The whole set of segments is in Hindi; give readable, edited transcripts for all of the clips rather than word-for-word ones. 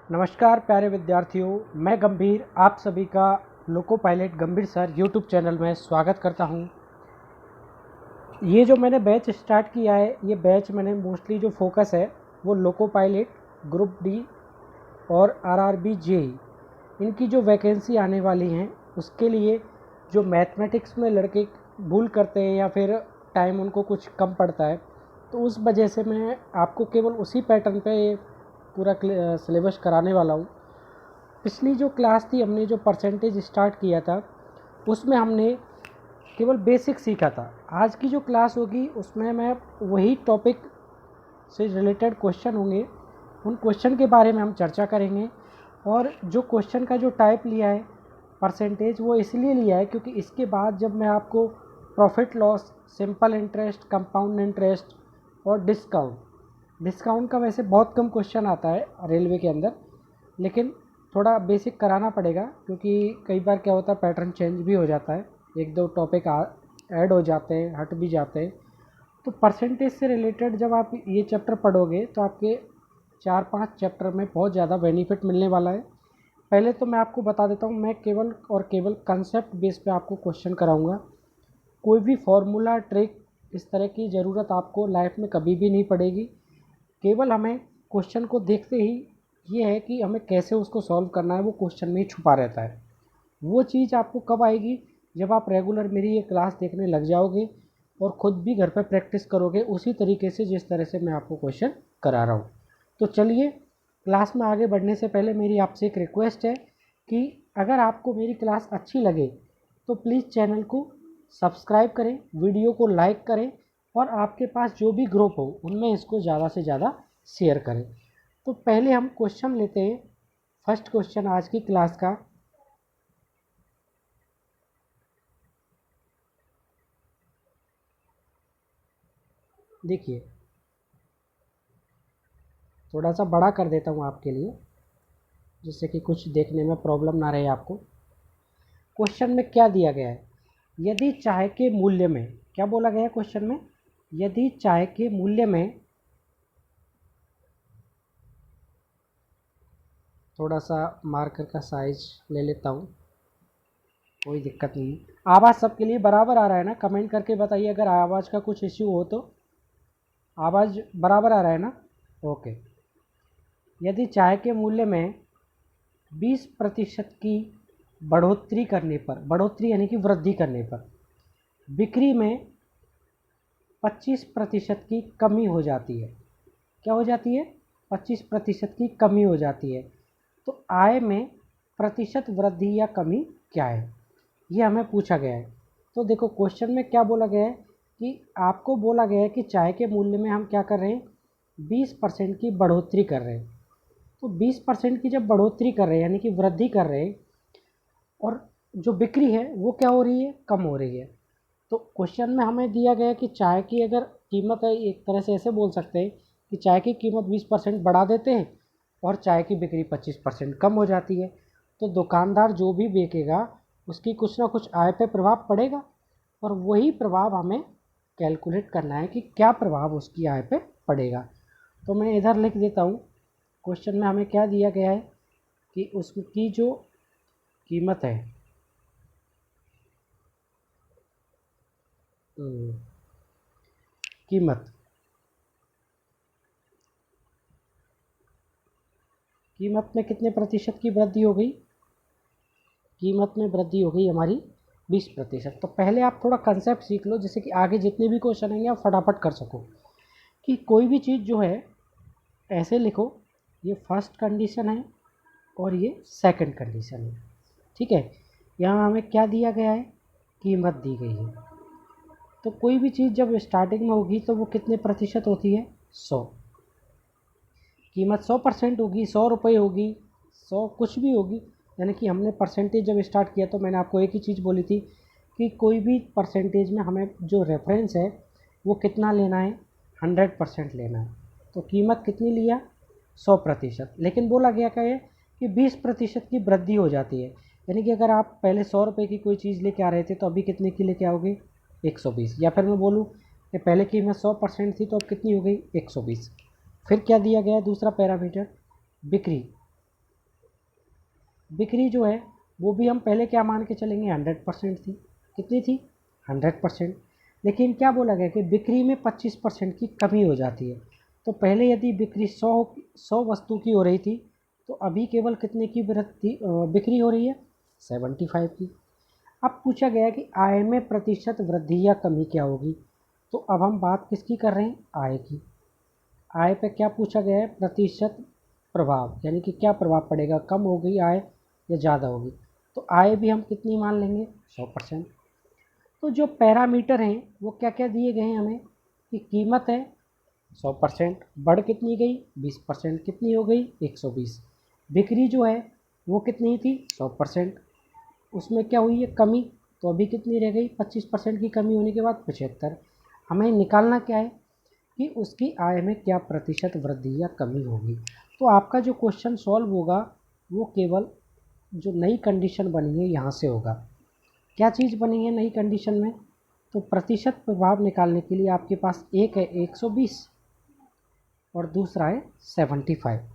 नमस्कार प्यारे विद्यार्थियों, मैं गंभीर आप सभी का लोको पायलट गंभीर सर यूट्यूब चैनल में स्वागत करता हूं। ये जो मैंने बैच स्टार्ट किया है, ये बैच मैंने मोस्टली जो फोकस है वो लोको पायलट, ग्रुप डी और आरआरबी जेई इनकी जो वैकेंसी आने वाली हैं उसके लिए, जो मैथमेटिक्स में लड़के भूल करते हैं या फिर टाइम उनको कुछ कम पड़ता है, तो उस वजह से मैं आपको केवल उसी पैटर्न पे पूरा सिलेबस कराने वाला हूँ। पिछली जो क्लास थी, हमने जो परसेंटेज स्टार्ट किया था उसमें हमने केवल बेसिक सीखा था। आज की जो क्लास होगी उसमें मैं वही टॉपिक से रिलेटेड क्वेश्चन होंगे, उन क्वेश्चन के बारे में हम चर्चा करेंगे। और जो क्वेश्चन का जो टाइप लिया है परसेंटेज, वो इसलिए लिया है क्योंकि इसके बाद जब मैं आपको profit loss, simple interest, compound interest और डिस्काउंट का वैसे बहुत कम क्वेश्चन आता है रेलवे के अंदर, लेकिन थोड़ा बेसिक कराना पड़ेगा क्योंकि कई बार क्या होता है पैटर्न चेंज भी हो जाता है, एक दो टॉपिक ऐड हो जाते हैं, हट भी जाते हैं। तो परसेंटेज से रिलेटेड जब आप ये चैप्टर पढ़ोगे तो आपके 4-5 चैप्टर में बहुत ज़्यादा बेनिफिट मिलने वाला है। पहले तो मैं आपको बता देता हूँ, मैं केवल और केवल कंसेप्ट बेस पे आपको क्वेश्चन कराऊंगा। कोई भी फॉर्मूला, ट्रिक, इस तरह की ज़रूरत आपको लाइफ में कभी भी नहीं पड़ेगी। केवल हमें क्वेश्चन को देखते ही ये है कि हमें कैसे उसको सॉल्व करना है, वो क्वेश्चन में ही छुपा रहता है। वो चीज़ आपको कब आएगी? जब आप रेगुलर मेरी ये क्लास देखने लग जाओगे और ख़ुद भी घर पर प्रैक्टिस करोगे उसी तरीके से जिस तरह से मैं आपको क्वेश्चन करा रहा हूँ। तो चलिए, क्लास में आगे बढ़ने से पहले मेरी आपसे एक रिक्वेस्ट है कि अगर आपको मेरी क्लास अच्छी लगे तो प्लीज़ चैनल को सब्सक्राइब करें, वीडियो को लाइक करें और आपके पास जो भी ग्रुप हो उनमें इसको ज़्यादा से ज़्यादा शेयर करें। तो पहले हम क्वेश्चन लेते हैं। फर्स्ट क्वेश्चन आज की क्लास का, देखिए, थोड़ा सा बड़ा कर देता हूँ आपके लिए जिससे कि कुछ देखने में प्रॉब्लम ना रहे आपको। क्वेश्चन में क्या दिया गया है? यदि चाय के मूल्य में, क्या बोला गया है क्वेश्चन में? यदि चाय के मूल्य में, थोड़ा सा मार्कर का साइज ले लेता हूँ, कोई दिक्कत नहीं है। आवाज़ सबके लिए बराबर आ रहा है ना? कमेंट करके बताइए अगर आवाज़ का कुछ इश्यू हो तो। आवाज़ बराबर आ रहा है ना? ओके। यदि चाय के मूल्य में 20% की बढ़ोतरी करने पर, बढ़ोतरी यानी कि वृद्धि करने पर बिक्री में 25% की कमी हो जाती है, क्या हो जाती है? 25% की कमी हो जाती है, तो आय में प्रतिशत वृद्धि या कमी क्या है? ये हमें पूछा गया है। तो देखो, क्वेश्चन में क्या बोला गया है कि आपको बोला गया है कि चाय के मूल्य में हम क्या कर रहे हैं? 20% की बढ़ोतरी कर रहे हैं। तो 20% की जब बढ़ोतरी कर रहे हैं यानी कि वृद्धि कर रहे हैं, और जो बिक्री है वो क्या हो रही है? कम हो रही है। तो क्वेश्चन में हमें दिया गया कि चाय की अगर कीमत है, एक तरह से ऐसे बोल सकते हैं कि चाय की कीमत 20% बढ़ा देते हैं और चाय की बिक्री 25% कम हो जाती है, तो दुकानदार जो भी बेचेगा उसकी कुछ ना कुछ आय पे प्रभाव पड़ेगा, और वही प्रभाव हमें कैलकुलेट करना है कि क्या प्रभाव उसकी आय पे पड़ेगा। तो मैं इधर लिख देता हूँ, क्वेश्चन में हमें क्या दिया गया है कि उसकी जो कीमत है, कीमत कीमत में कितने प्रतिशत की वृद्धि हो गई? कीमत में वृद्धि हो गई हमारी 20%। तो पहले आप थोड़ा कंसेप्ट सीख लो जिससे कि आगे जितने भी क्वेश्चन आएंगे आप फटाफट कर सको। कि कोई भी चीज़ जो है, ऐसे लिखो, ये फर्स्ट कंडीशन है और ये सेकंड कंडीशन है, ठीक है। यहाँ हमें क्या दिया गया है? कीमत दी गई है। तो कोई भी चीज़ जब स्टार्टिंग में होगी तो वो कितने प्रतिशत होती है? 100। कीमत 100% होगी, 100 रुपये होगी, 100 कुछ भी होगी। यानी कि हमने परसेंटेज जब स्टार्ट किया तो मैंने आपको एक ही चीज़ बोली थी कि कोई भी परसेंटेज में हमें जो रेफरेंस है वो कितना लेना है? 100% लेना है। तो कीमत कितनी लिया? 100%। लेकिन बोला गया क्या है कि 20% की वृद्धि हो जाती है। यानी कि अगर आप पहले 100 रुपये की कोई चीज़ लेके आ रहे थे तो अभी कितने की लेके आओगे? 120। या फिर मैं बोलूँ कि पहले कीमत 100% थी तो अब कितनी हो गई? 120। फिर क्या दिया गया है? दूसरा पैरामीटर, बिक्री। बिक्री जो है वो भी हम पहले क्या मान के चलेंगे, 100% थी। कितनी थी, 100%। लेकिन क्या बोला गया कि बिक्री में 25% की कमी हो जाती है। तो पहले यदि बिक्री 100 वस्तु की हो रही थी, तो अभी केवल कितने की बिक्री हो रही है, 75 की। अब पूछा गया कि आय में प्रतिशत वृद्धि या कमी क्या होगी। तो अब हम बात किसकी कर रहे हैं, आय की। आय पे क्या पूछा गया है, प्रतिशत प्रभाव, यानी कि क्या प्रभाव पड़ेगा, कम होगी आय या ज़्यादा होगी। तो आय भी हम कितनी मान लेंगे, 100%। तो जो पैरामीटर हैं वो क्या क्या दिए गए हैं हमें, कि कीमत है 100%, बढ़ कितनी गई, 20%, कितनी हो गई, 120। बिक्री जो है वो कितनी थी, 100%, उसमें क्या हुई है, कमी। तो अभी कितनी रह गई, 25% की कमी होने के बाद 75। हमें निकालना क्या है कि उसकी आय में क्या प्रतिशत वृद्धि या कमी होगी। तो आपका जो क्वेश्चन सॉल्व होगा वो केवल जो नई कंडीशन बनी है यहाँ से होगा। क्या चीज़ बनी है नई कंडीशन में, तो प्रतिशत प्रभाव निकालने के लिए आपके पास एक है 120 और दूसरा है 75।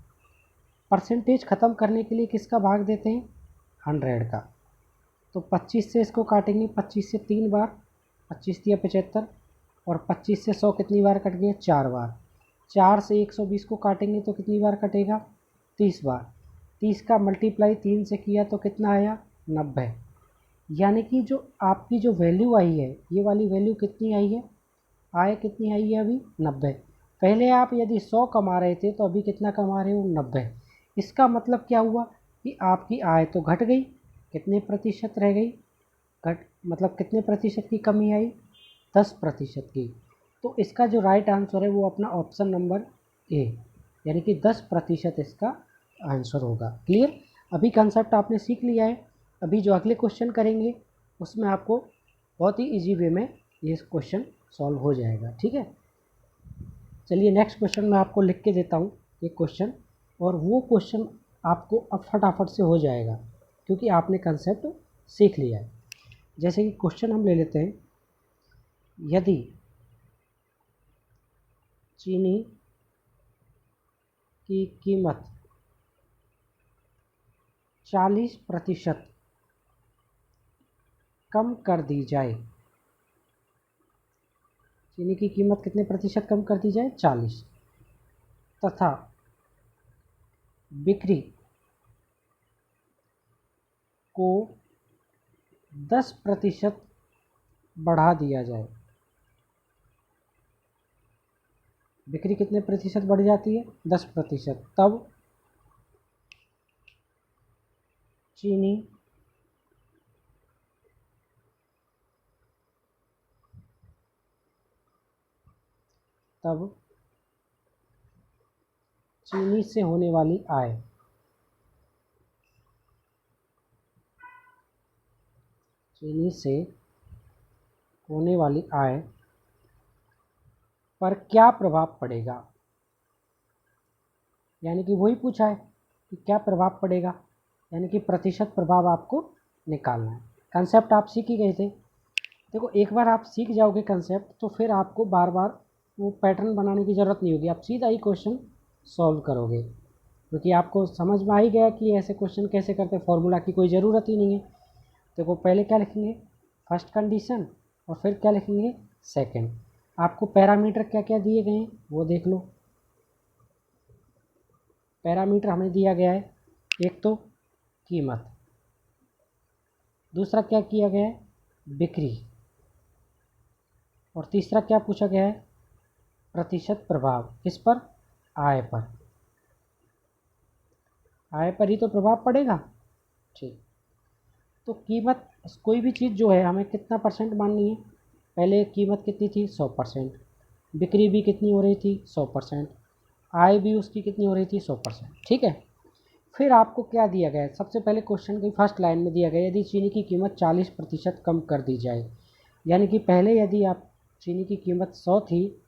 परसेंटेज ख़त्म करने के लिए किसका भाग देते हैं, 100 का। तो 25 से इसको काटेंगे, 25 से 3 बार, 25 दिया 75, और 25 से 100 कितनी बार कट गया, 4 बार। 4 से 120 को काटेंगे तो कितनी बार कटेगा, 30 बार। 30 का मल्टीप्लाई 3 से किया तो कितना आया, 90। यानी कि जो आपकी जो वैल्यू आई है, ये वाली वैल्यू कितनी आई है, आय कितनी आई है अभी, 90। पहले आप यदि 100 कमा रहे थे तो अभी कितना कमा रहे हो, 90। इसका मतलब क्या हुआ कि आपकी आय तो घट गई, कितने प्रतिशत रह गई, घट मतलब कितने प्रतिशत की कमी आई, 10% की। तो इसका जो राइट आंसर है वो अपना ऑप्शन नंबर ए, यानी कि 10% इसका आंसर होगा। क्लियर, अभी कंसेप्ट आपने सीख लिया है। अभी जो अगले क्वेश्चन करेंगे उसमें आपको बहुत ही इजी वे में ये क्वेश्चन सॉल्व हो जाएगा, ठीक है। चलिए नेक्स्ट क्वेश्चन मैं आपको लिख के देता हूँ ये क्वेश्चन, और वो क्वेश्चन आपको अब फटाफट से हो जाएगा क्योंकि आपने कंसेप्ट सीख लिया है। जैसे कि क्वेश्चन हम ले लेते हैं, यदि चीनी की कीमत 40% कम कर दी जाए, चीनी की कीमत कितने प्रतिशत कम कर दी जाए, 40, तथा बिक्री को 10% बढ़ा दिया जाए। बिक्री कितने प्रतिशत बढ़ जाती है, 10%, तब चीनी तब चीनी से होने वाली आय, चीनी से होने वाली आय पर क्या प्रभाव पड़ेगा। यानी कि वही पूछा है कि क्या प्रभाव पड़ेगा, यानी कि प्रतिशत प्रभाव आपको निकालना है। कंसेप्ट आप सीख ही गए थे। देखो एक बार आप सीख जाओगे कंसेप्ट तो फिर आपको बार बार वो पैटर्न बनाने की ज़रूरत नहीं होगी, आप सीधा ही क्वेश्चन सॉल्व करोगे क्योंकि आपको समझ में आ ही गया कि ऐसे क्वेश्चन कैसे करते हैं, फॉर्मूला की कोई ज़रूरत ही नहीं है। देखो पहले क्या लिखेंगे, फर्स्ट कंडीशन, और फिर क्या लिखेंगे, सेकंड। आपको पैरामीटर क्या क्या दिए गए हैं वो देख लो। पैरामीटर हमें दिया गया है, एक तो कीमत, दूसरा क्या किया गया है, बिक्री, और तीसरा क्या पूछा गया है, प्रतिशत प्रभाव, किस पर, आय पर। आय पर ही तो प्रभाव पड़ेगा, ठीक। तो कीमत, कोई भी चीज़ जो है हमें कितना परसेंट माननी है, पहले कीमत कितनी थी, 100%, बिक्री भी कितनी हो रही थी, 100%, आय भी उसकी कितनी हो रही थी, 100%, ठीक है। फिर आपको क्या दिया गया है, सबसे पहले क्वेश्चन की फर्स्ट लाइन में दिया गया यदि चीनी की कीमत 40% कम कर दी जाए, यानी कि पहले यदि आप चीनी की कीमत 100 थी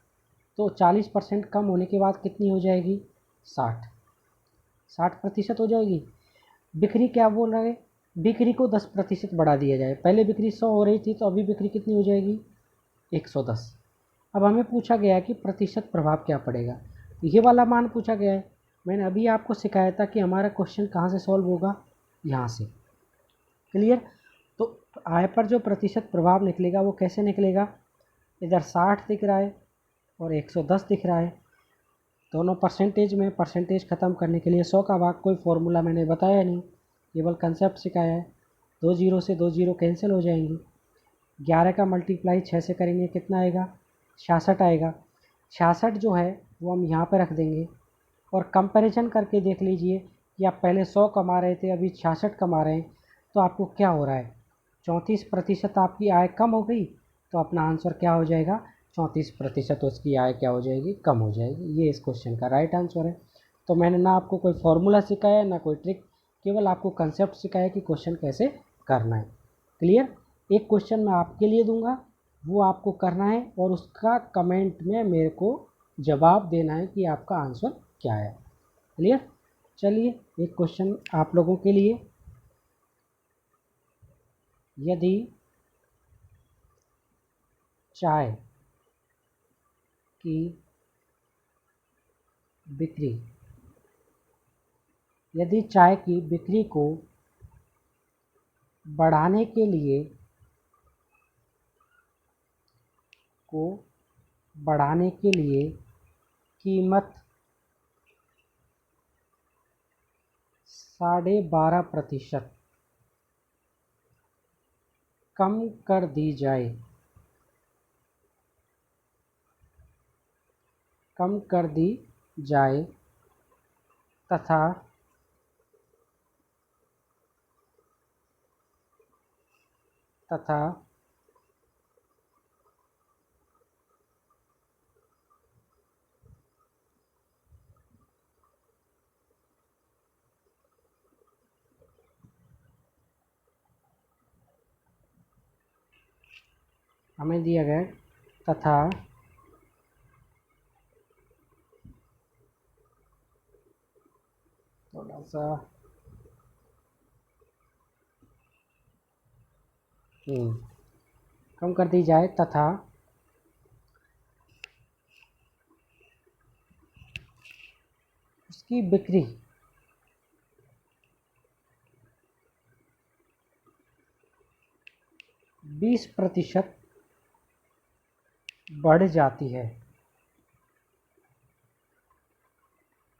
तो 40% कम होने के बाद कितनी हो जाएगी, 60% हो जाएगी। बिक्री क्या बोल रहा है, बिक्री को 10% बढ़ा दिया जाए, पहले बिक्री 100 हो रही थी तो अभी बिक्री कितनी हो जाएगी, 110। अब हमें पूछा गया है कि प्रतिशत प्रभाव क्या पड़ेगा, ये वाला मान पूछा गया है। मैंने अभी आपको सिखाया था कि हमारा क्वेश्चन कहाँ से सॉल्व होगा, यहाँ से। क्लियर। तो आय पर जो प्रतिशत प्रभाव निकलेगा वो कैसे निकलेगा, इधर 60 दिख रहा है और 110 दिख रहा है, दोनों परसेंटेज में परसेंटेज ख़त्म करने के लिए 100 का भाग, कोई फॉर्मूला मैंने बताया नहीं, केवल कंसेप्ट सिखाया है। 2 जीरो से 2 जीरो कैंसिल हो जाएंगी। 11 का मल्टीप्लाई 6 से करेंगे कितना आएगा, 66 आएगा। 66 जो है वो हम यहाँ पे रख देंगे और कंपैरिजन करके देख लीजिए कि आप पहले 100 कमा रहे थे, अभी 66 कमा रहे हैं, तो आपको क्या हो रहा है, 34% आपकी आय कम हो गई। तो अपना आंसर क्या हो जाएगा, 34% उसकी आय क्या हो जाएगी, कम हो जाएगी। ये इस क्वेश्चन का राइट आंसर है। तो मैंने ना आपको कोई फॉर्मूला सिखाया ना कोई ट्रिक, केवल आपको कंसेप्ट सिखाया कि क्वेश्चन कैसे करना है। क्लियर। एक क्वेश्चन मैं आपके लिए दूंगा, वो आपको करना है और उसका कमेंट में मेरे को जवाब देना है कि आपका आंसर क्या है। क्लियर। चलिए एक क्वेश्चन आप लोगों के लिए, यदि चाय की बिक्री, यदि चाय की बिक्री बढ़ाने के लिए को बढ़ाने के लिए कीमत 12.5% कम कर दी जाए, कम कर दी जाए तथा तथा हमें दिया गया तथा थोड़ा सा कम कर दी जाए तथा उसकी बिक्री 20% बढ़ जाती है,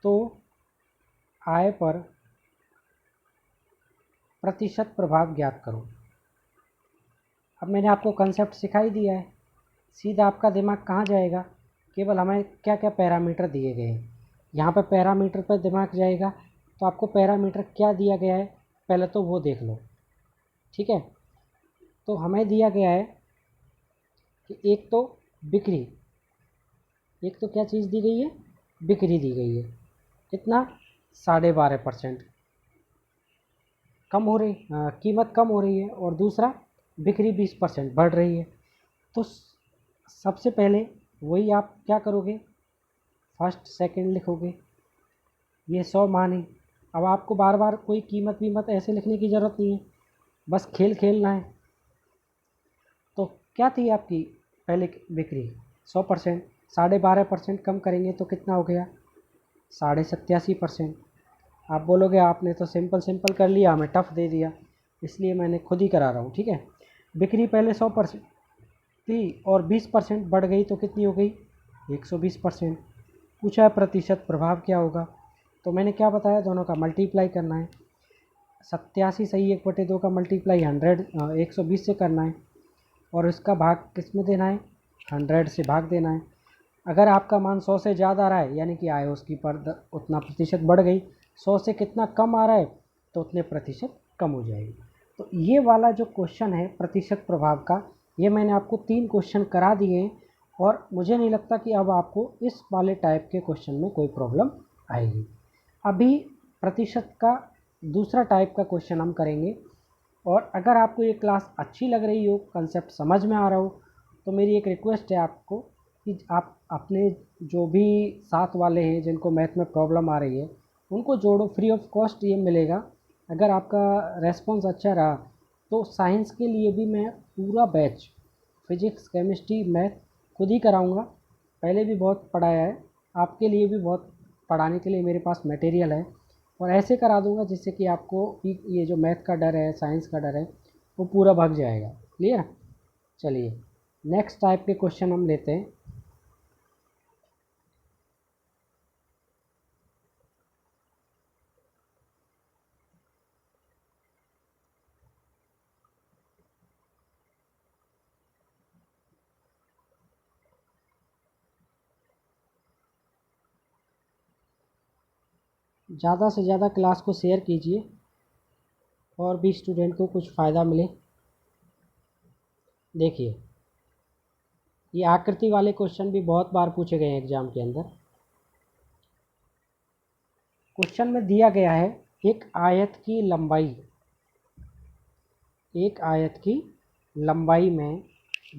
तो आय पर प्रतिशत प्रभाव ज्ञात करो। अब मैंने आपको कंसेप्ट सिखा ही दिया है, सीधा आपका दिमाग कहाँ जाएगा, केवल हमें क्या क्या पैरामीटर दिए गए हैं, यहाँ पर पैरामीटर पर दिमाग जाएगा। तो आपको पैरामीटर क्या दिया गया है पहले तो वो देख लो। ठीक है। तो हमें दिया गया है कि एक तो बिक्री, एक तो क्या चीज़ दी गई है, बिक्री दी गई है, कितना 12.5% कम हो रही, कीमत कम हो रही है, और दूसरा बिक्री 20% बढ़ रही है। तो सबसे पहले वही आप क्या करोगे, फर्स्ट सेकंड लिखोगे, ये 100 मानी। अब आपको बार बार कोई कीमत वीमत ऐसे लिखने की ज़रूरत नहीं है, बस खेल खेलना है। तो क्या थी आपकी पहले बिक्री 100%, 12.5% कम करेंगे तो कितना हो गया, 87.5%। आप बोलोगे आपने तो सिंपल सिंपल कर लिया, हमें टफ दे दिया, इसलिए मैंने खुद ही करा रहा हूँ। ठीक है। बिक्री पहले 100% थी और 20% बढ़ गई तो कितनी हो गई, 120%। पूछा है प्रतिशत प्रभाव क्या होगा, तो मैंने क्या बताया, दोनों का मल्टीप्लाई करना है। 87 सही 1/2 का मल्टीप्लाई 120 से करना है और इसका भाग किस में देना है, 100 से भाग देना है। अगर आपका मान 100 से ज़्यादा आ रहा है यानी कि आय उसकी पर उतना प्रतिशत बढ़ गई, 100 से कितना कम आ रहा है तो उतने प्रतिशत कम हो जाएगी। तो ये वाला जो क्वेश्चन है प्रतिशत प्रभाव का, ये मैंने आपको 3 क्वेश्चन करा दिए हैं और मुझे नहीं लगता कि अब आपको इस वाले टाइप के क्वेश्चन में कोई प्रॉब्लम आएगी। अभी प्रतिशत का दूसरा टाइप का क्वेश्चन हम करेंगे। और अगर आपको ये क्लास अच्छी लग रही हो, कंसेप्ट समझ में आ रहा हो, तो मेरी एक रिक्वेस्ट है आपको कि आप अपने जो भी साथ वाले हैं जिनको मैथ में प्रॉब्लम आ रही है उनको जोड़ो, फ्री ऑफ कॉस्ट ये मिलेगा। अगर आपका रेस्पॉन्स अच्छा रहा तो साइंस के लिए भी मैं पूरा बैच फिजिक्स केमिस्ट्री मैथ खुद ही कराऊंगा। पहले भी बहुत पढ़ाया है, आपके लिए भी बहुत पढ़ाने के लिए मेरे पास मटेरियल है और ऐसे करा दूंगा जिससे कि आपको ये जो मैथ का डर है, साइंस का डर है, वो पूरा भाग जाएगा। क्लियर? चलिए नेक्स्ट टाइप के क्वेश्चन हम लेते हैं। ज़्यादा से ज़्यादा क्लास को शेयर कीजिए और भी स्टूडेंट को कुछ फ़ायदा मिले। देखिए ये आकृति वाले क्वेश्चन भी बहुत बार पूछे गए हैं एग्ज़ाम के अंदर। क्वेश्चन में दिया गया है एक आयत की लंबाई में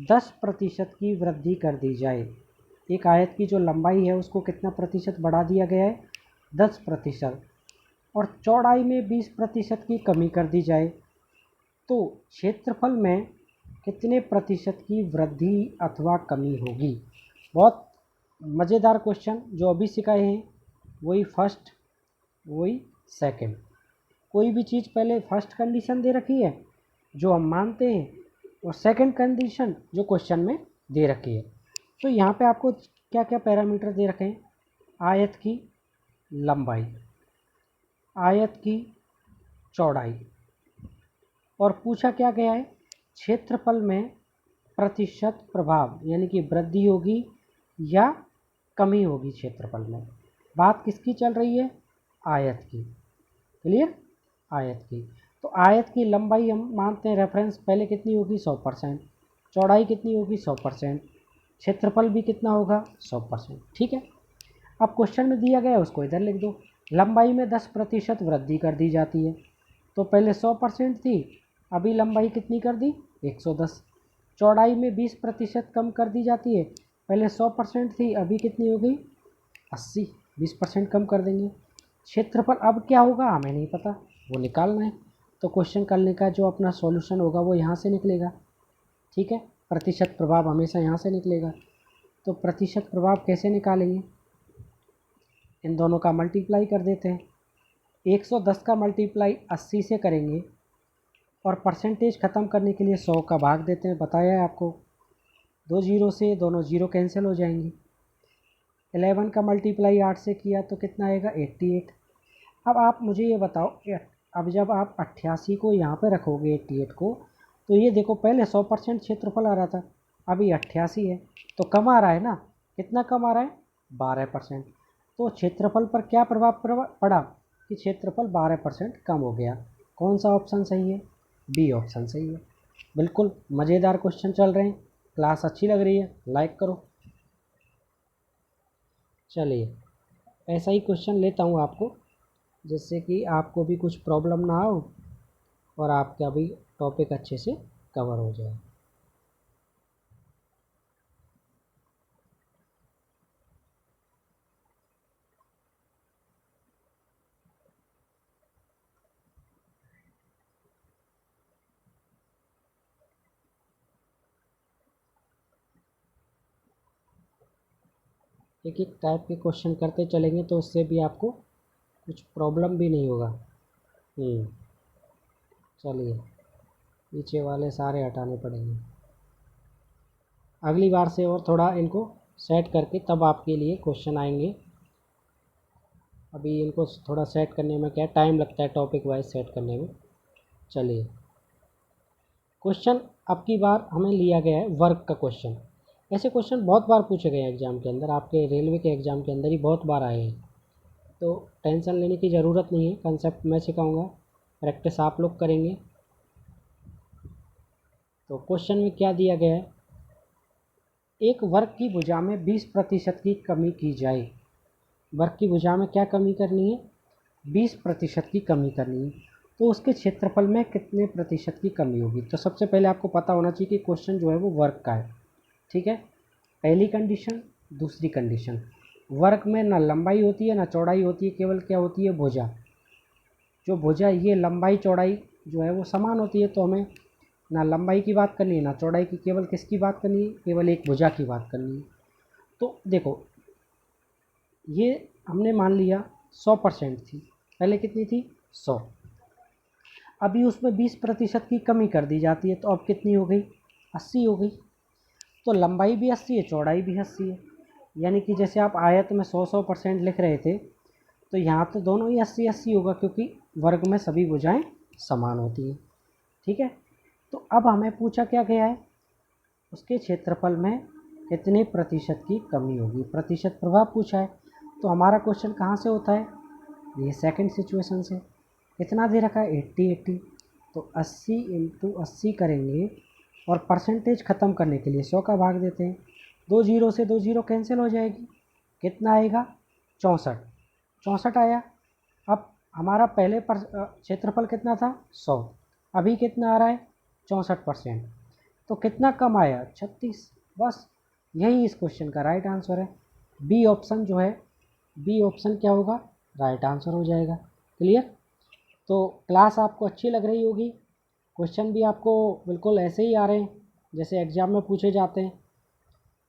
10% की वृद्धि कर दी जाए। एक आयत की जो लंबाई है उसको कितना प्रतिशत बढ़ा दिया गया है? 10%। और चौड़ाई में 20% की कमी कर दी जाए तो क्षेत्रफल में कितने प्रतिशत की वृद्धि अथवा कमी होगी? बहुत मज़ेदार क्वेश्चन जो अभी सिखाए हैं, वही फर्स्ट वही सेकंड। कोई भी चीज़ पहले फर्स्ट कंडीशन दे रखी है जो हम मानते हैं, और सेकंड कंडीशन जो क्वेश्चन में दे रखी है। तो यहाँ पे आपको क्या क्या पैरामीटर दे रखे हैं? आयत की लंबाई, आयत की चौड़ाई, और पूछा क्या गया है? क्षेत्रफल में प्रतिशत प्रभाव, यानी कि वृद्धि होगी या कमी होगी क्षेत्रफल में। बात किसकी चल रही है? आयत की। क्लियर? आयत की। तो आयत की लंबाई हम मानते हैं रेफरेंस पहले कितनी होगी? 100%। चौड़ाई कितनी होगी? 100%। क्षेत्रफल भी कितना होगा? 100%। ठीक है। अब क्वेश्चन में दिया गया है उसको इधर लिख दो। लंबाई में 10% वृद्धि कर दी जाती है। तो पहले 100% थी, अभी लंबाई कितनी कर दी? 110। चौड़ाई में 20% कम कर दी जाती है, पहले 100% थी, अभी कितनी हो गई? 80। 20% कम कर देंगे। क्षेत्रफल अब क्या होगा हमें नहीं पता, वो निकालना है। तो क्वेश्चन करने का जो अपना सॉल्यूशन होगा वो यहाँ से निकलेगा। ठीक है, प्रतिशत प्रभाव हमेशा यहाँ से निकलेगा। तो प्रतिशत प्रभाव कैसे निकालेंगे? इन दोनों का मल्टीप्लाई कर देते हैं। 110 का मल्टीप्लाई 80 से करेंगे और परसेंटेज ख़त्म करने के लिए 100 का भाग देते हैं, बताया है आपको। 2 जीरो से दोनों जीरो कैंसिल हो जाएंगे। 11 का मल्टीप्लाई 8 से किया तो कितना आएगा? 88। अब आप मुझे ये बताओ, अब जब आप 88 को यहाँ पे रखोगे 88 को, तो ये देखो पहले 100% क्षेत्रफल आ रहा था, अभी 88 है, तो कम आ रहा है ना। कितना कम आ रहा है? 12%। तो क्षेत्रफल पर क्या प्रभाव पड़ा कि क्षेत्रफल 12% कम हो गया। कौन सा ऑप्शन सही है? बी ऑप्शन सही है। बिल्कुल मज़ेदार क्वेश्चन चल रहे हैं। क्लास अच्छी लग रही है, लाइक करो। चलिए ऐसा ही क्वेश्चन लेता हूँ आपको, जिससे कि आपको भी कुछ प्रॉब्लम ना हो और आपका भी टॉपिक अच्छे से कवर हो जाए। एक एक टाइप के क्वेश्चन करते चलेंगे तो उससे भी आपको कुछ प्रॉब्लम भी नहीं होगा। चलिए पीछे वाले सारे हटाने पड़ेंगे अगली बार से, और थोड़ा इनको सेट करके तब आपके लिए क्वेश्चन आएंगे। अभी इनको थोड़ा सेट करने में क्या टाइम लगता है, टॉपिक वाइज सेट करने में। चलिए क्वेश्चन अब की बार हमें लिया गया है वर्क का क्वेश्चन। ऐसे क्वेश्चन बहुत बार पूछे गए हैं एग्ज़ाम के अंदर, आपके रेलवे के एग्ज़ाम के अंदर ही बहुत बार आए हैं, तो टेंशन लेने की ज़रूरत नहीं है। कंसेप्ट मैं सिखाऊंगा, प्रैक्टिस आप लोग करेंगे। तो क्वेश्चन में क्या दिया गया है? एक वर्ग की भुजा में 20% की कमी की जाए। वर्ग की भुजा में क्या कमी करनी है? 20% की कमी करनी है। तो उसके क्षेत्रफल में कितने प्रतिशत की कमी होगी? तो सबसे पहले आपको पता होना चाहिए कि क्वेश्चन जो है वो वर्ग का है। ठीक है, पहली कंडीशन। दूसरी कंडीशन, वर्ग में ना लंबाई होती है ना चौड़ाई होती है, केवल क्या होती है? भुजा। जो भुजा, ये लंबाई चौड़ाई जो है वो समान होती है, तो हमें ना लंबाई की बात करनी है ना चौड़ाई की, केवल किसकी बात करनी है? केवल एक भुजा की बात करनी है। तो देखो ये हमने मान लिया 100% थी, पहले कितनी थी 100, अभी उसमें 20% की कमी कर दी जाती है, तो अब कितनी हो गई 80 हो गई। तो लंबाई भी 80 है, चौड़ाई भी 80 है, यानी कि जैसे आप आयत में 100% लिख रहे थे, तो यहाँ तो दोनों ही 80-80 होगा, क्योंकि वर्ग में सभी भुजाएं समान होती हैं। ठीक है, तो अब हमें पूछा क्या गया है, उसके क्षेत्रफल में कितने प्रतिशत की कमी होगी, प्रतिशत प्रभाव पूछा है। तो हमारा क्वेश्चन कहाँ से होता है, ये सेकंड सिचुएशन से। कितना दे रखा है 80, तो 80 इंटू 80 करेंगे, और परसेंटेज ख़त्म करने के लिए 100 का भाग देते हैं। 2 जीरो से 2 जीरो कैंसिल हो जाएगी, कितना आएगा 64 आया। अब हमारा पहले क्षेत्रफल कितना था 100, अभी कितना आ रहा है 64%, तो कितना कम आया 36। बस यही इस क्वेश्चन का राइट आंसर है। बी ऑप्शन जो है, बी ऑप्शन क्या होगा, राइट आंसर हो जाएगा। क्लियर। तो क्लास आपको अच्छी लग रही होगी, क्वेश्चन भी आपको बिल्कुल ऐसे ही आ रहे हैं जैसे एग्ज़ाम में पूछे जाते हैं।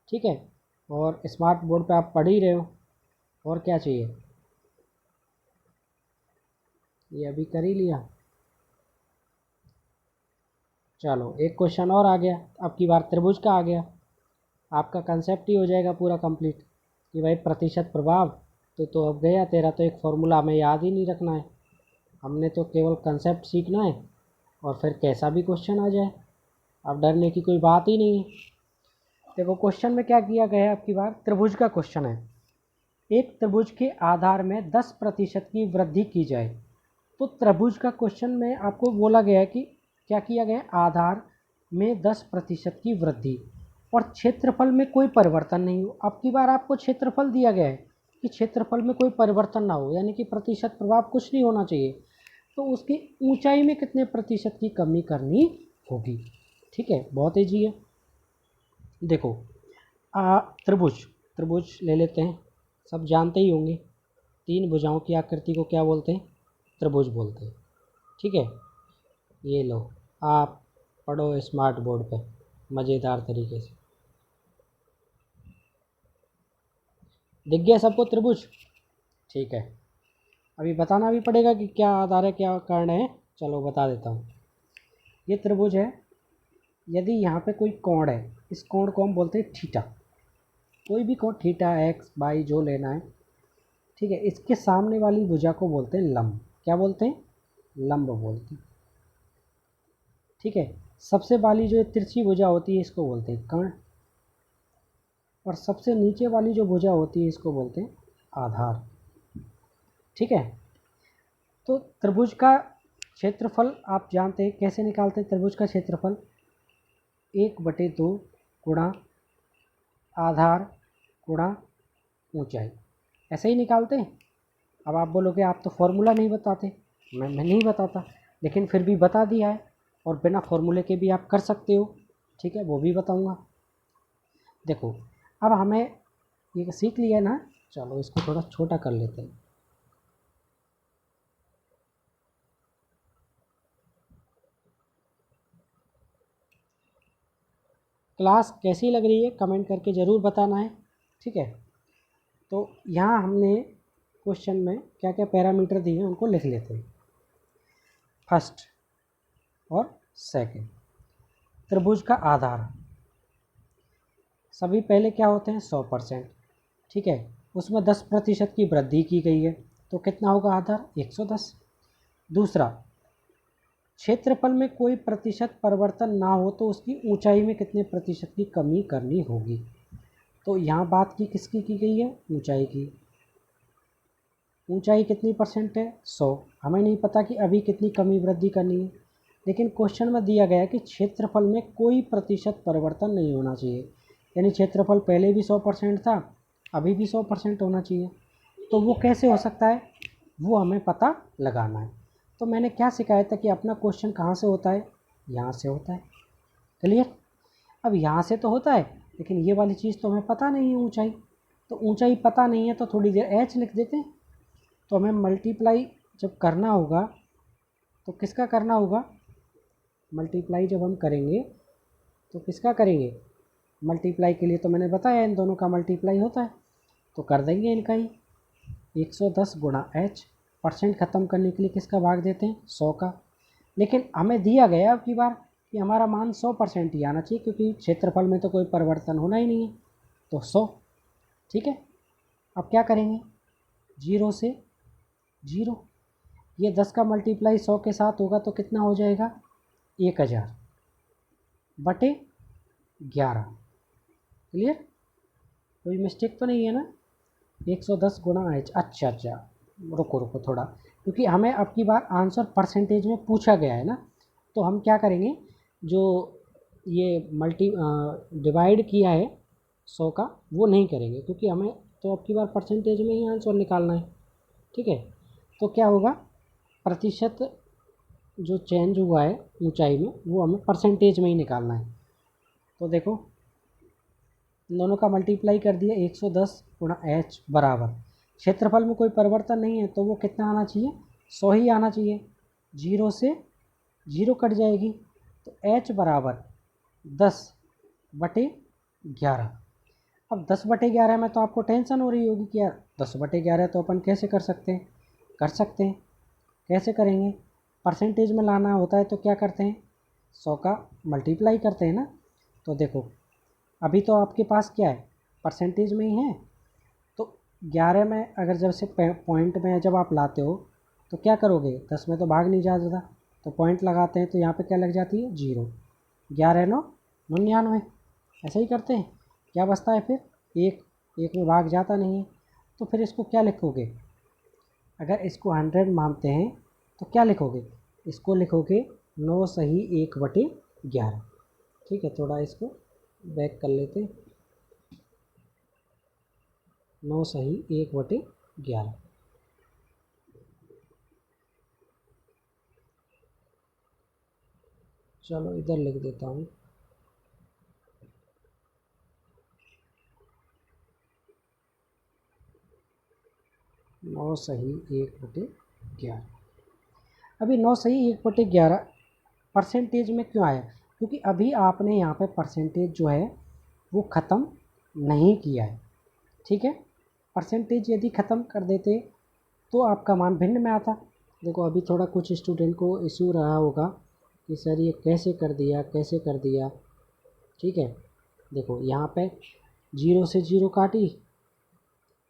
ठीक है, और स्मार्ट बोर्ड पे आप पढ़ ही रहे हो, और क्या चाहिए। ये अभी कर ही लिया। चलो एक क्वेश्चन और आ गया, अब की बार त्रिभुज का आ गया, आपका कंसेप्ट ही हो जाएगा पूरा कंप्लीट कि भाई प्रतिशत प्रभाव। तो अब गया तेरा, तो एक फॉर्मूला हमें याद ही नहीं रखना है, हमने तो केवल कंसेप्ट सीखना है, और फिर कैसा भी क्वेश्चन आ जाए, अब डरने की कोई बात ही नहीं है। देखो क्वेश्चन में क्या किया गया है, अब की बार त्रिभुज का क्वेश्चन है। एक त्रिभुज के आधार में 10% की वृद्धि की जाए। तो त्रिभुज का क्वेश्चन में आपको बोला गया है कि क्या किया गया है, आधार में 10% की वृद्धि, और क्षेत्रफल में कोई परिवर्तन नहीं हो। अब की बार आपको क्षेत्रफल दिया गया है कि क्षेत्रफल में कोई परिवर्तन ना हो, यानी कि प्रतिशत प्रभाव कुछ नहीं होना चाहिए, तो उसकी ऊंचाई में कितने प्रतिशत की कमी करनी होगी। ठीक है, बहुत ईजी है। देखो त्रिभुज, त्रिभुज ले लेते हैं, सब जानते ही होंगे, 3 भुजाओं की आकृति को क्या बोलते हैं, त्रिभुज बोलते हैं। ठीक है, ये लो आप पढ़ो स्मार्ट बोर्ड पे मज़ेदार तरीके से। दिख गया सबको त्रिभुज। ठीक है, अभी बताना भी पड़ेगा कि क्या आधार है क्या कारण है, चलो बता देता हूँ। ये त्रिभुज है, यदि यहाँ पे कोई कोण है, इस कोण को हम बोलते हैं थीटा, कोई भी कोण, थीटा एक्स वाई जो लेना है। ठीक है, इसके सामने वाली भुजा को बोलते हैं लंब, क्या बोलते हैं, लंब बोलते हैं। ठीक है, सबसे वाली जो तिरछी भुजा होती है इसको बोलते हैं कर्ण, और सबसे नीचे वाली जो भुजा होती है इसको बोलते हैं आधार। ठीक है, तो त्रिभुज का क्षेत्रफल आप जानते हैं कैसे निकालते हैं, त्रिभुज का क्षेत्रफल 1/2 गुणा आधार गुणा ऊंचाई, ऐसे ही निकालते हैं। अब आप बोलोगे आप तो फॉर्मूला नहीं बताते, मैं नहीं बताता, लेकिन फिर भी बता दिया है, और बिना फॉर्मूले के भी आप कर सकते हो। ठीक है, वो भी बताऊंगा। देखो अब हमें ये सीख लिया ना, चलो इसको थोड़ा छोटा कर लेते हैं। क्लास कैसी लग रही है कमेंट करके ज़रूर बताना है। ठीक है, तो यहाँ हमने क्वेश्चन में क्या क्या पैरामीटर दिए हैं उनको लिख लेते हैं। फर्स्ट और सेकंड, त्रिभुज का आधार सभी पहले क्या होते हैं 100%। ठीक है, उसमें 10% की वृद्धि की गई है, तो कितना होगा आधार 110। दूसरा, क्षेत्रफल में कोई प्रतिशत परिवर्तन ना हो तो उसकी ऊंचाई में कितने प्रतिशत की कमी करनी होगी। तो यहाँ बात किसकी की गई है, ऊंचाई की। ऊंचाई कितनी परसेंट है 100, हमें नहीं पता कि अभी कितनी कमी वृद्धि करनी है, लेकिन क्वेश्चन में दिया गया है कि क्षेत्रफल में कोई प्रतिशत परिवर्तन नहीं होना चाहिए, यानी क्षेत्रफल पहले भी 100% था, अभी भी 100% होना चाहिए। तो वो कैसे हो सकता है, वो हमें पता लगाना है। तो मैंने क्या सिखाया था कि अपना क्वेश्चन कहाँ से होता है, यहाँ से होता है। क्लियर। अब यहाँ से तो होता है, लेकिन ये वाली चीज़ तो हमें पता नहीं है ऊंचाई, तो ऊंचाई पता नहीं है तो थोड़ी देर एच लिख देते हैं। तो हमें मल्टीप्लाई जब करना होगा तो किसका करना होगा, मल्टीप्लाई जब हम करेंगे तो किसका करेंगे, मल्टीप्लाई के लिए तो मैंने बताया इन दोनों का मल्टीप्लाई होता है, तो कर देंगे इनका ही 110 गुणा एच। परसेंट ख़त्म करने के लिए किसका भाग देते हैं, 100 का। लेकिन हमें दिया गया अब की बार कि हमारा मान 100% ही आना चाहिए, क्योंकि क्षेत्रफल में तो कोई परिवर्तन होना ही नहीं है, तो 100। ठीक है, अब क्या करेंगे, 0 से 0, ये 10 का मल्टीप्लाई 100 के साथ होगा तो कितना हो जाएगा, 1000 बटे 11। क्लियर, कोई मिस्टेक तो नहीं है ना। 110 गुणा एच, अच्छा अच्छा, रुको थोड़ा, क्योंकि हमें अब की बार आंसर परसेंटेज में पूछा गया है ना, तो हम क्या करेंगे, जो ये डिवाइड किया है 100 का वो नहीं करेंगे, क्योंकि हमें तो अब की बार परसेंटेज में ही आंसर निकालना है। ठीक है, तो क्या होगा, प्रतिशत जो चेंज हुआ है ऊंचाई में वो हमें परसेंटेज में ही निकालना है। तो देखो, दोनों का मल्टीप्लाई कर दिया, 110 गुणा एच बराबर, क्षेत्रफल में कोई परिवर्तन नहीं है तो वो कितना आना चाहिए, 100 ही आना चाहिए। 0 से 0 कट जाएगी तो एच बराबर 10 बटे 11। अब 10 बटे 11 में तो आपको टेंशन हो रही होगी कि यार 10 बटे 11 तो अपन कैसे कर सकते हैं, कैसे करेंगे, परसेंटेज में लाना होता है तो क्या करते हैं, 100 का मल्टीप्लाई करते हैं ना। तो देखो, अभी तो आपके पास क्या है, परसेंटेज में ही है, तो 11 में अगर जब से पॉइंट में जब आप लाते हो तो क्या करोगे, 10 में तो भाग नहीं जाता, तो पॉइंट लगाते हैं तो यहाँ पे क्या लग जाती है, 0। 11 9 99, ऐसे ही करते हैं। क्या बचता है फिर, एक में भाग जाता नहीं है, तो फिर इसको क्या लिखोगे, अगर इसको 100 मानते हैं तो क्या लिखोगे, इसको लिखोगे 9 सही 1/11। ठीक है, थोड़ा इसको बैक कर लेते हैं, 9 सही 1/11। चलो इधर लिख देता हूँ, 9 सही 1/11। अभी 9 सही 1/11 परसेंटेज में क्यों आया, क्योंकि अभी आपने यहाँ पे परसेंटेज जो है वो ख़त्म नहीं किया है। ठीक है, परसेंटेज यदि ख़त्म कर देते तो आपका मान भिन्न में आता। देखो, अभी थोड़ा कुछ स्टूडेंट को इशू रहा होगा कि सर ये कैसे कर दिया। ठीक है, देखो यहाँ पे 0 से 0 काटी,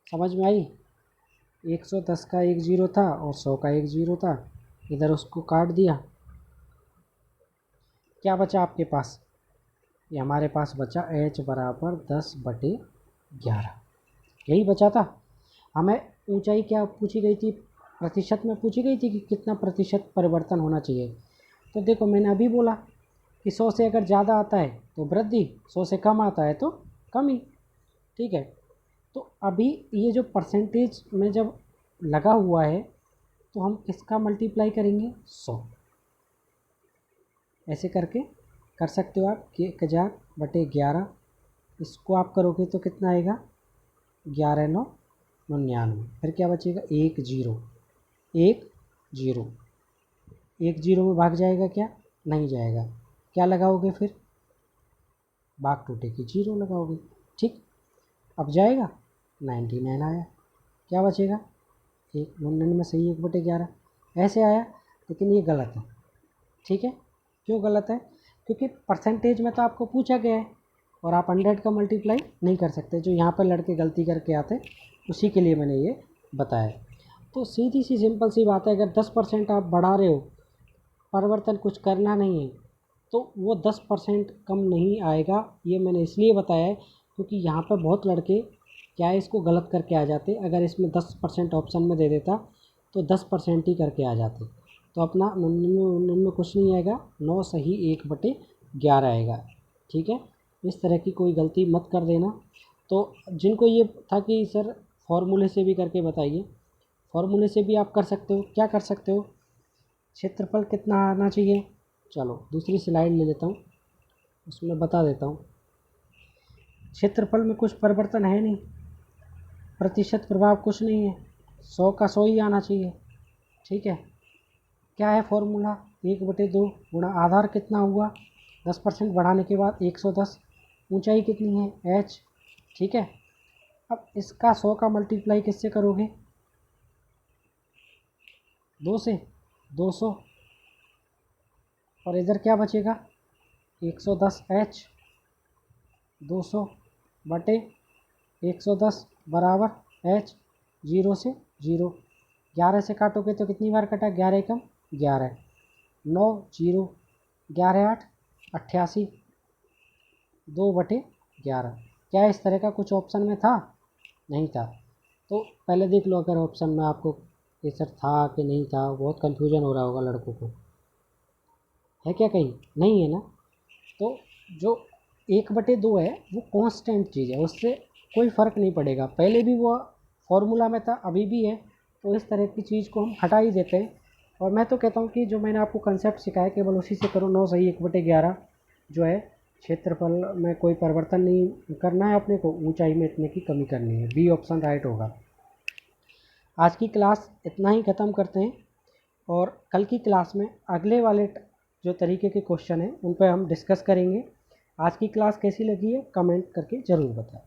समझ में आई, 110 का एक 0 था और 100 का एक 0 था, इधर उसको काट दिया, क्या बचा आपके पास, ये हमारे पास बचा h बराबर 10/11, यही बचा था। हमें ऊंचाई क्या पूछी गई थी, प्रतिशत में पूछी गई थी कि कितना प्रतिशत परिवर्तन होना चाहिए। तो देखो, मैंने अभी बोला कि 100 से अगर ज़्यादा आता है तो वृद्धि, 100 से कम आता है तो कमी। ठीक है, तो अभी ये जो परसेंटेज में जब लगा हुआ है तो हम किसका मल्टीप्लाई करेंगे, 100, ऐसे करके कर सकते हो आप कि 1000/11, इसको आप करोगे तो कितना आएगा, 11 9 99, फिर क्या बचेगा, 1 0 1 0, 1 0 में भाग जाएगा क्या, नहीं जाएगा, क्या लगाओगे फिर, भाग टूटे की 0 लगाओगे। ठीक, अब जाएगा, 99 आया, क्या बचेगा, 99 सही 1/11 ऐसे आया, लेकिन ये गलत है। ठीक है, क्यों गलत है, क्योंकि परसेंटेज में तो आपको पूछा गया है और आप 100 का मल्टीप्लाई नहीं कर सकते, जो यहाँ पर लड़के गलती करके आते उसी के लिए मैंने ये बताया। तो सीधी सी सिंपल सी बात है, अगर 10% आप बढ़ा रहे हो, परिवर्तन कुछ करना नहीं है, तो वो 10% कम नहीं आएगा। ये मैंने इसलिए बताया है क्योंकि यहाँ पर बहुत लड़के क्या है, इसको गलत करके आ जाते, अगर इसमें 10% ऑप्शन में दे देता तो 10% ही करके आ जाते, तो अपना 99 कुछ नहीं आएगा, 9 सही 1/11 आएगा। ठीक है, इस तरह की कोई गलती मत कर देना। तो जिनको ये था कि सर फॉर्मूले से भी करके बताइए, फॉर्मूले से भी आप कर सकते हो, क्या कर सकते हो, क्षेत्रफल कितना आना चाहिए, चलो दूसरी स्लाइड ले लेता हूँ, उसमें बता देता हूँ। क्षेत्रफल में कुछ परिवर्तन है नहीं, प्रतिशत प्रभाव कुछ नहीं है, 100 का 100 ही आना चाहिए। ठीक है, क्या है फॉर्मूला, 1/2 गुणा आधार कितना हुआ, 10% बढ़ाने के बाद 110, ऊंचाई कितनी है, h। ठीक है, अब इसका 100 का मल्टीप्लाई किससे करोगे, 2 से 200 और इधर क्या बचेगा 110h 200 बटे 110 बराबर h 0 से 0। 11 से काटोगे तो कितनी बार कटा 11 एकम 11 9 0 11 8 88 2 बटे 11। क्या इस तरह का कुछ ऑप्शन में था? नहीं था। तो पहले देख लो अगर ऑप्शन में आपको आंसर था कि नहीं था। बहुत कंफ्यूजन हो रहा होगा लड़कों को, है क्या? कहीं नहीं है ना। तो जो 1/2 है वो कांस्टेंट चीज़ है, उससे कोई फ़र्क नहीं पड़ेगा। पहले भी वो फॉर्मूला में था, अभी भी है। तो इस तरह की चीज़ को हम हटा ही देते हैं। और मैं तो कहता हूँ कि जो मैंने आपको कंसेप्ट सिखाया केवल उसी से करो। 9 सही 1/11 जो है क्षेत्रफल में कोई परिवर्तन नहीं करना है अपने को, ऊंचाई में इतने की कमी करनी है। बी ऑप्शन राइट होगा। आज की क्लास इतना ही ख़त्म करते हैं और कल की क्लास में अगले वाले जो तरीके के क्वेश्चन हैं उन पर हम डिस्कस करेंगे। आज की क्लास कैसी लगी है कमेंट करके ज़रूर बताएं।